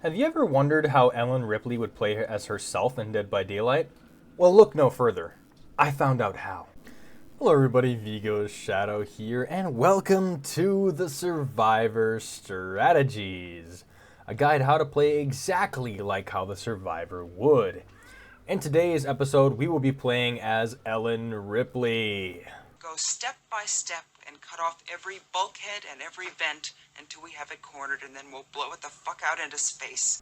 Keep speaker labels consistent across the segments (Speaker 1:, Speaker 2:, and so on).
Speaker 1: Have you ever wondered how Ellen Ripley would play as herself in Dead by Daylight? Well, look no further. I found out how. Hello everybody, Vigo's Shadow here, and welcome to the Survivor Strategies, a guide how to play exactly like how the Survivor would. In today's episode, we will be playing as Ellen Ripley.
Speaker 2: Go step by step and cut off every bulkhead and every vent until we have it cornered, and then we'll blow it the fuck out into space.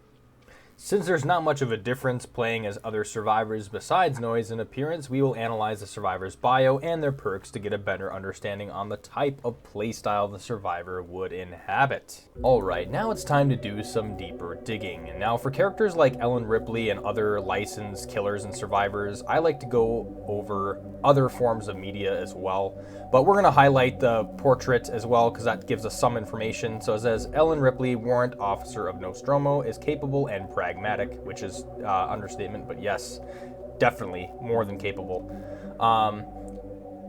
Speaker 1: Since there's not much of a difference playing as other survivors besides noise and appearance, we will analyze the survivor's bio and their perks to get a better understanding on the type of playstyle the survivor would inhabit. Alright, now it's time to do some deeper digging. Now for characters like Ellen Ripley and other licensed killers and survivors, I like to go over other forms of media as well. But we're going to highlight the portrait as well because that gives us some information. So it says, Ellen Ripley, warrant officer of Nostromo, is capable and pragmatic, which is understatement, but yes, definitely more than capable.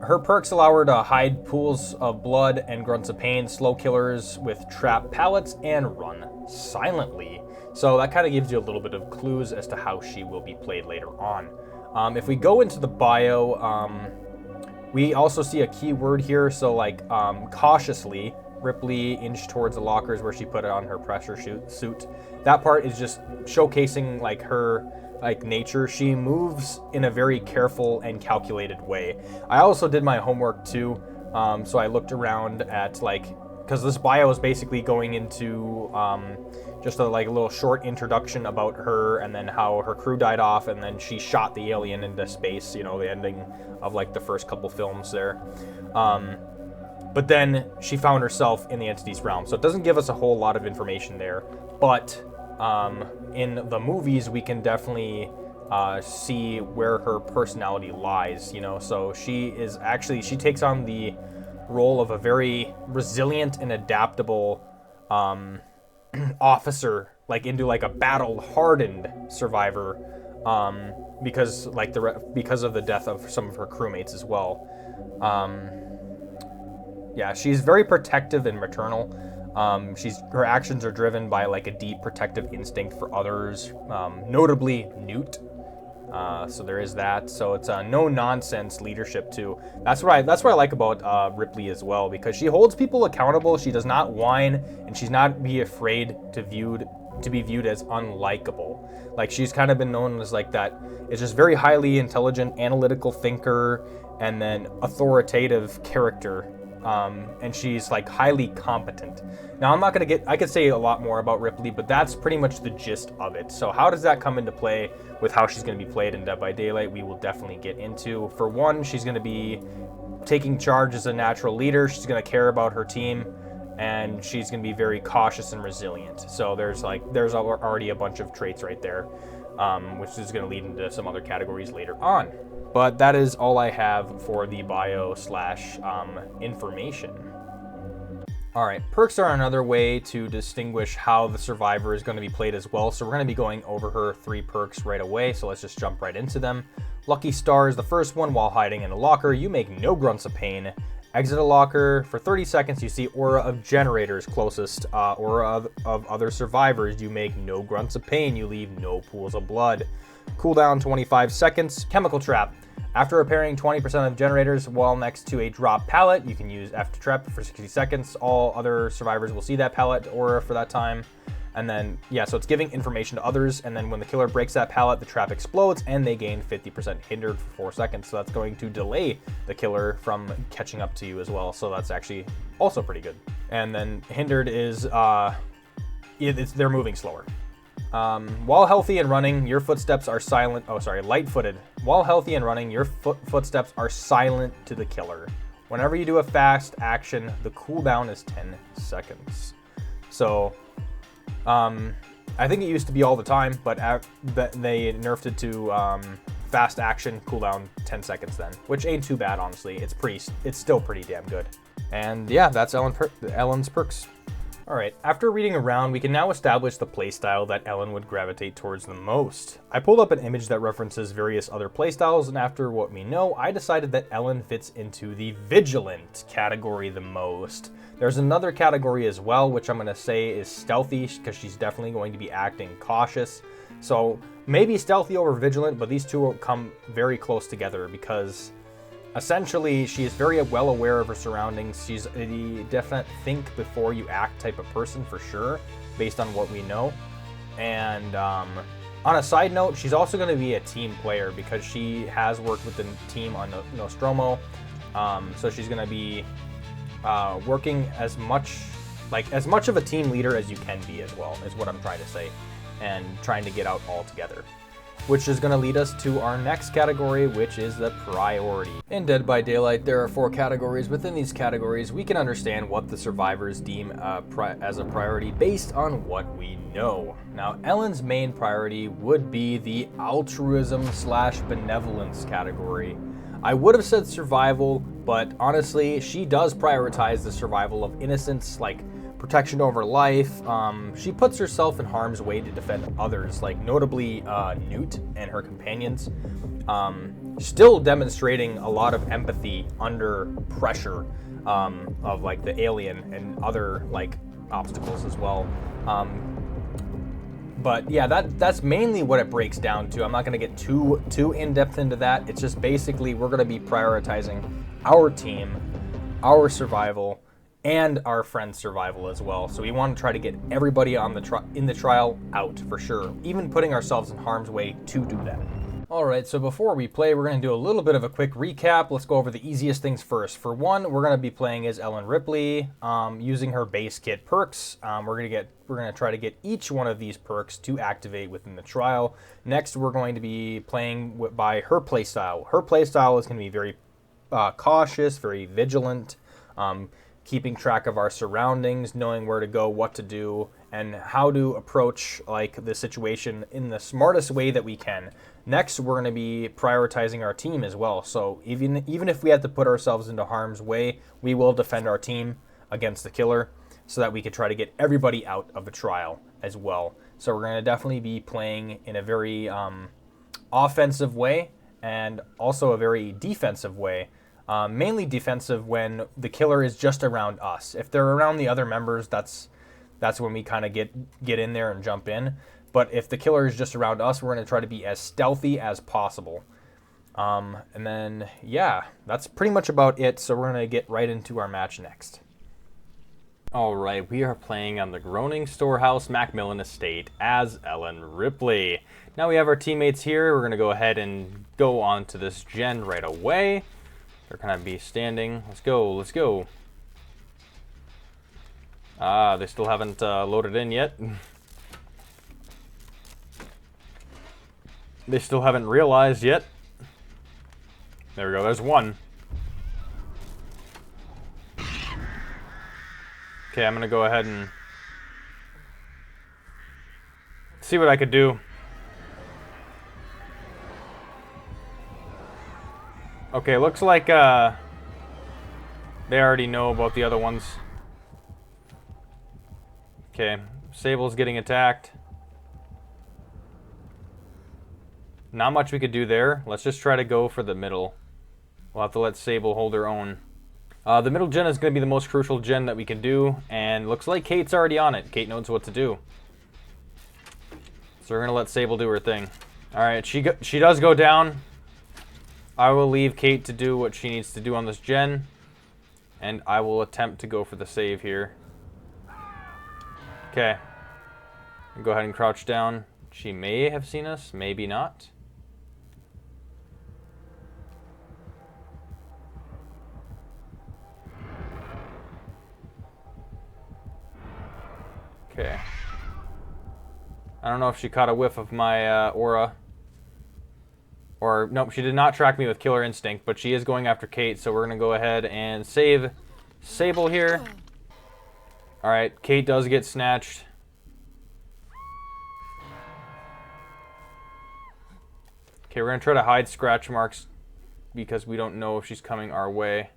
Speaker 1: Her perks allow her to hide pools of blood and grunts of pain, slow killers with trap pallets, and run silently. So that kind of gives you a little bit of clues as to how she will be played later on. If we go into the bio, we also see a keyword here, so like cautiously, Ripley inched towards the lockers where she put on her pressure suit. That part is just showcasing like her nature. She moves in a very careful and calculated way. I also did my homework too, so I looked around at because this bio is basically going into just a little short introduction about her and then how her crew died off and then she shot the alien into space, the ending of the first couple films there. But then she found herself in the entity's realm. So it doesn't give us a whole lot of information there. But in the movies, we can definitely see where her personality lies, So she takes on the role of a very resilient and adaptable officer, into a battle-hardened survivor, because of the death of some of her crewmates as well. Yeah, she's very protective and maternal. Her actions are driven by a deep protective instinct for others, notably Newt. So there is that. So it's no nonsense leadership too. That's what I like about Ripley as well, because she holds people accountable. She does not whine, and she's not be afraid to be viewed as unlikable. She's kind of been known as that. It's just very highly intelligent, analytical thinker, and then authoritative character. And she's highly competent. Now I could say a lot more about Ripley, but that's pretty much the gist of it. So how does that come into play with how she's going to be played in Dead by Daylight? We will definitely get into. For one, she's going to be taking charge as a natural leader. She's going to care about her team, and she's going to be very cautious and resilient. So there's already a bunch of traits right there, which is going to lead into some other categories later on. But that is all I have for the bio / information. Alright, perks are another way to distinguish how the survivor is going to be played as well. So we're going to be going over her 3 perks right away. So let's just jump right into them. Lucky Star is the first one. While hiding in a locker, you make no grunts of pain. Exit a locker. For 30 seconds, you see aura of generators closest. Aura of other survivors, you make no grunts of pain. You leave no pools of blood. Cooldown 25 seconds. Chemical Trap. After repairing 20% of generators while next to a drop pallet, you can use F to trap for 60 seconds. All other survivors will see that pallet aura for that time. And then, so it's giving information to others. And then when the killer breaks that pallet, the trap explodes and they gain 50% hindered for 4 seconds. So that's going to delay the killer from catching up to you as well. So that's actually also pretty good. And then hindered is, they're moving slower. While healthy and running, your footsteps are silent. Light-footed. While healthy and running, your footsteps are silent to the killer. Whenever you do a fast action, the cooldown is 10 seconds. So, I think it used to be all the time, but they nerfed it to fast action, cooldown 10 seconds then, which ain't too bad, honestly. It's still pretty damn good. And yeah, that's Ellen's perks. Alright, after reading around, we can now establish the playstyle that Ellen would gravitate towards the most. I pulled up an image that references various other playstyles, and after what we know, I decided that Ellen fits into the vigilant category the most. There's another category as well, which I'm going to say is stealthy, because she's definitely going to be acting cautious. So maybe stealthy over vigilant, but these two will come very close together because essentially, she is very well aware of her surroundings. She's a definite think before you act type of person for sure, based on what we know. And on a side note, she's also going to be a team player because she has worked with the team on Nostromo. So she's going to be working as much of a team leader as you can be as well, is what I'm trying to say, and trying to get out all together. Which is going to lead us to our next category, which is the priority. In Dead by Daylight, there are 4 categories. Within these categories, we can understand what the survivors deem as a priority based on what we know. Now, Ellen's main priority would be the altruism/benevolence category. I would have said survival, but honestly, she does prioritize the survival of innocents, like protection over life. She puts herself in harm's way to defend others, like notably Newt and her companions. Still demonstrating a lot of empathy under pressure of like the alien and other like obstacles as well. But yeah, that's mainly what it breaks down to. I'm not going to get too in-depth into that. It's just basically we're going to be prioritizing our team, our survival, and our friend's survival as well. So we want to try to get everybody on in the trial out for sure, even putting ourselves in harm's way to do that. Alright, so before we play, we're going to do a little bit of a quick recap. Let's go over the easiest things first. For one, we're going to be playing as Ellen Ripley, using her base kit perks. We're going to try to get each one of these perks to activate within the trial. Next, we're going to be playing by her playstyle. Her playstyle is going to be very cautious, very vigilant, keeping track of our surroundings, knowing where to go, what to do, and how to approach like the situation in the smartest way that we can. Next, we're going to be prioritizing our team as well. So even if we have to put ourselves into harm's way, we will defend our team against the killer so that we can try to get everybody out of the trial as well. So we're going to definitely be playing in a very offensive way and also a very defensive way. Mainly defensive when the killer is just around us. If they're around the other members, that's when we kind of get in there and jump in. But if the killer is just around us, we're going to try to be as stealthy as possible. And then, yeah, that's pretty much about it. So we're going to get right into our match next. All right, we are playing on the Groaning Storehouse Macmillan Estate as Ellen Ripley. Now we have our teammates here. We're going to go ahead and go on to this gen right away. They're going to be standing. Let's go, let's go. They still haven't loaded in yet. They still haven't realized yet. There we go, there's one. Okay, I'm going to go ahead and see what I could do. Okay, looks like they already know about the other ones. Okay, Sable's getting attacked. Not much we could do there. Let's just try to go for the middle. We'll have to let Sable hold her own. The middle gen is going to be the most crucial gen that we can do, and looks like Kate's already on it. Kate knows what to do. So we're going to let Sable do her thing. Alright, she does go down. I will leave Kate to do what she needs to do on this gen, and I will attempt to go for the save here. Okay. Go ahead and crouch down. She may have seen us, maybe not. Okay. I don't know if she caught a whiff of my aura. Or, nope, she did not track me with Killer Instinct, but she is going after Kate, so we're going to go ahead and save Sable here. Alright, Kate does get snatched. Okay, we're going to try to hide scratch marks because we don't know if she's coming our way.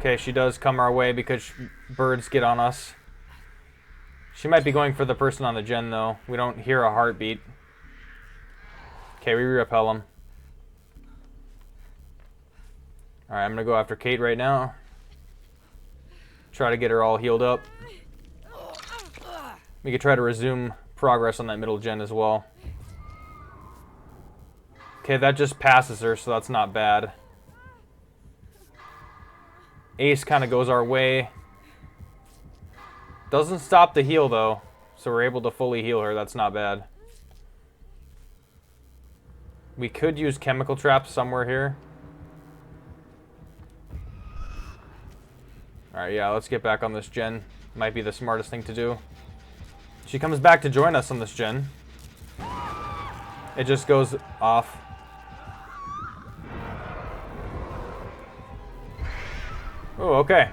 Speaker 1: Okay, she does come our way because birds get on us. She might be going for the person on the gen, though. We don't hear a heartbeat. Okay, we repel them. Alright, I'm going to go after Kate right now. Try to get her all healed up. We could try to resume progress on that middle gen as well. Okay, that just passes her, so that's not bad. Ace kind of goes our way. Doesn't stop the heal, though. So we're able to fully heal her. That's not bad. We could use chemical traps somewhere here. Alright, yeah, let's get back on this gen. Might be the smartest thing to do. She comes back to join us on this gen. It just goes off. Oh, okay.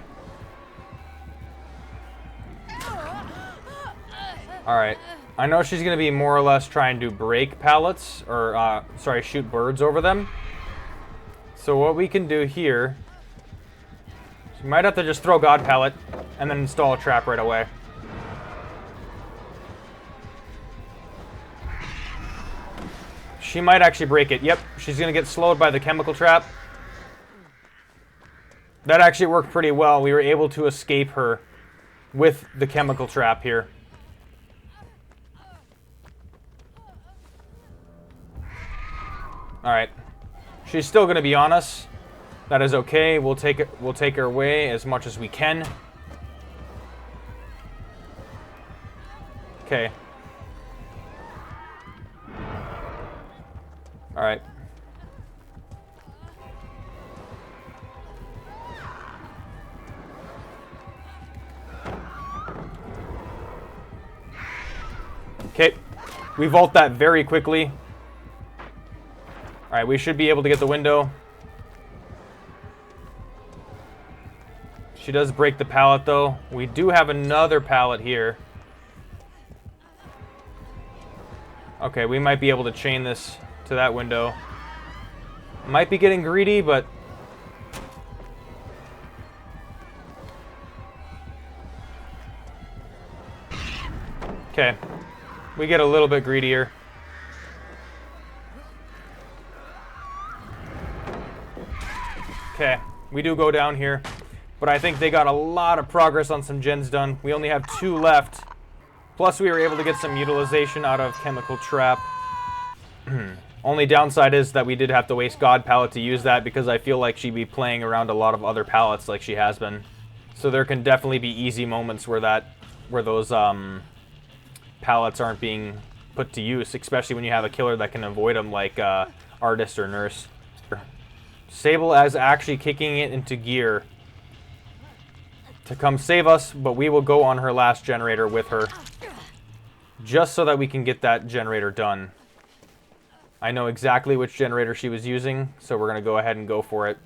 Speaker 1: Alright. I know she's going to be more or less trying to break pallets, or, sorry, shoot birds over them. So what we can do here, she might have to just throw God Pallet and then install a trap right away. She might actually break it. Yep, she's going to get slowed by the chemical trap. That actually worked pretty well. We were able to escape her with the chemical trap here. Alright. She's still going to be on us. That is okay. We'll take her away as much as we can. Okay. Alright. Okay. We vault that very quickly. Alright, we should be able to get the window. She does break the pallet, though. We do have another pallet here. Okay, we might be able to chain this to that window. Might be getting greedy, but... Okay. We get a little bit greedier. Okay, we do go down here. But I think they got a lot of progress on some gens done. We only have 2 left. Plus we were able to get some utilization out of Chemical Trap. Only downside is that we did have to waste God Pallet to use that because I feel like she'd be playing around a lot of other pallets like she has been. So there can definitely be easy moments where those pallets aren't being put to use, especially when you have a killer that can avoid them like Artist or Nurse. Sable is actually kicking it into gear to come save us, but we will go on her last generator with her just so that we can get that generator done. I know exactly which generator she was using, so we're going to go ahead and go for it.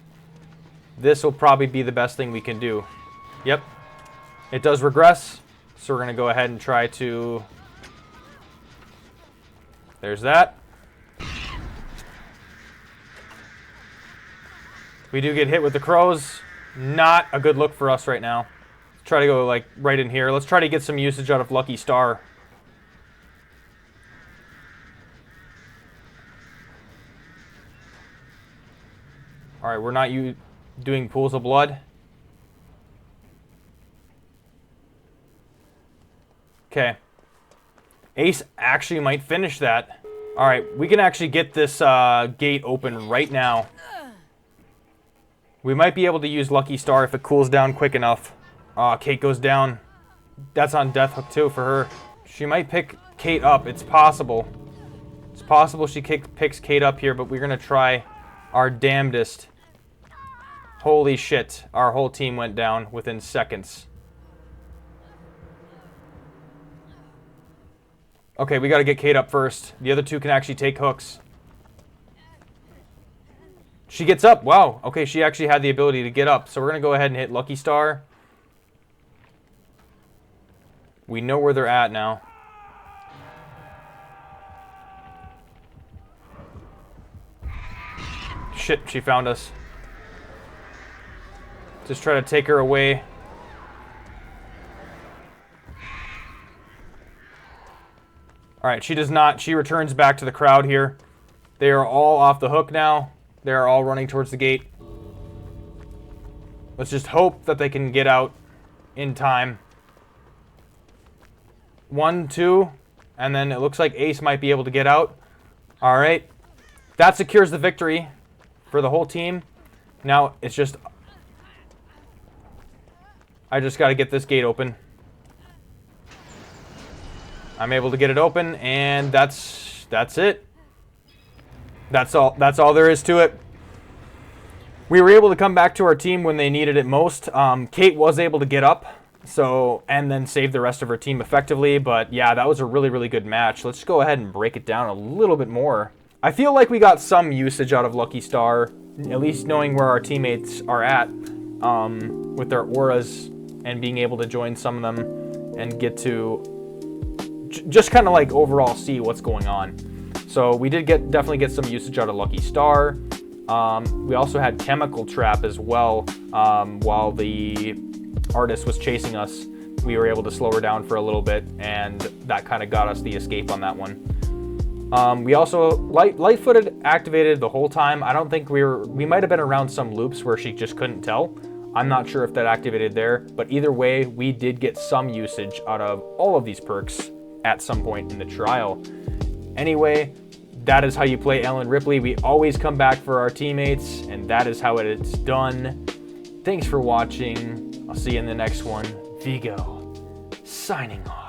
Speaker 1: This will probably be the best thing we can do. Yep. It does regress, so we're going to go ahead and try to... There's that. We do get hit with the crows. Not a good look for us right now. Let's try to go like right in here. Let's try to get some usage out of Lucky Star. Alright, we're not doing pools of blood. Okay. Ace actually might finish that. Alright, we can actually get this gate open right now. We might be able to use Lucky Star if it cools down quick enough. Kate goes down. That's on Death Hook too for her. She might pick Kate up. It's possible. It's possible she picks Kate up here, but we're going to try our damnedest. Holy shit. Our whole team went down within seconds. Okay, we got to get Kate up first. The other 2 can actually take hooks. She gets up. Wow. Okay, she actually had the ability to get up. So we're going to go ahead and hit Lucky Star. We know where they're at now. Shit, she found us. Just try to take her away. All right, she does not. She returns back to the crowd here. They are all off the hook now. They are all running towards the gate. Let's just hope that they can get out in time. 1, 2, and then it looks like Ace might be able to get out. All right. That secures the victory for the whole team. Now it's just... I just got to get this gate open. I'm able to get it open, and that's it. That's all there is to it. We were able to come back to our team when they needed it most. Kate was able to get up, and then save the rest of her team effectively. But yeah, that was a really, really good match. Let's go ahead and break it down a little bit more. I feel like we got some usage out of Lucky Star, at least knowing where our teammates are at with their auras and being able to join some of them and get to just kind of like overall see what's going on. So we did definitely get some usage out of Lucky Star. We also had Chemical Trap as well. While the artist was chasing us, we were able to slow her down for a little bit, and that kind of got us the escape on that one. We also light-footed activated the whole time. I don't think we might have been around some loops where she just couldn't tell. I'm not sure if that activated there, but either way, we did get some usage out of all of these perks at some point in the trial. Anyway, that is how you play Ellen Ripley. We always come back for our teammates, and that is how it's done. Thanks for watching. I'll see you in the next one. Vigo, signing off.